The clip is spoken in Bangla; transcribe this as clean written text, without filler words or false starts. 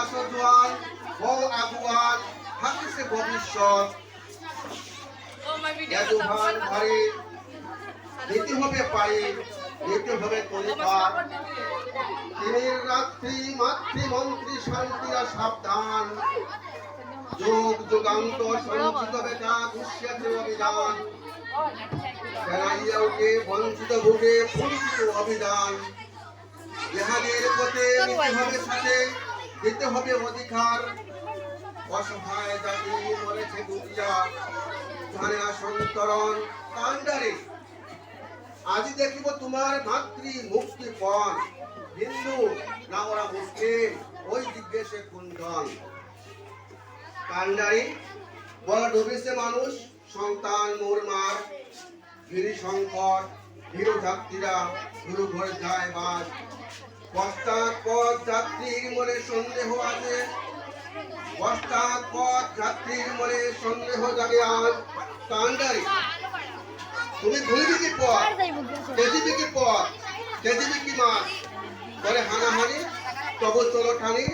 আসো জোয়ান হও আগুয়ান থাকিছে ভবিষ্যৎ এদুহান ঘরে দিতে হবে পারে দিতে হবে পরিবার দিনের রাত্রি মাতৃমন্ত্রী শান্তিরা সাবধান যুগ যুগান্তর সঞ্চিত বেটা দুষ্যাতে অভিযান সেনাইয়াকে বঞ্চিত ভোগে পরিচিত অভিযান ইহাদের পথে নিতে হবে সাথে দিতে হবে অধিকার অসহায় জাতি মরেছে দুটিয়া জানে না সন্তরণ কান্ডারে আজি দেখিব তোমার মাতৃ মুক্তি পণ হিন্দু না ওরা মুসলিম ওই জিজ্ঞেসে কুন্দন কান্ডারি বলা ডুবেছে মানুষ সন্তান মোরমার গিরি সংকট হিরো যাত্রীরা গুরু ঘরে যায় বাস পশ্চাৎপদ যাত্রীর মনে সন্দেহ আছে পশ্চাৎপদ যাত্রীর মনে সন্দেহ জাগে আজ কান্ডারি তুমি ভুলবি কি পথ তেজিবি কি পথ তেজিবি কি মাছ বলে হানাহানি তবু চলো ঠানি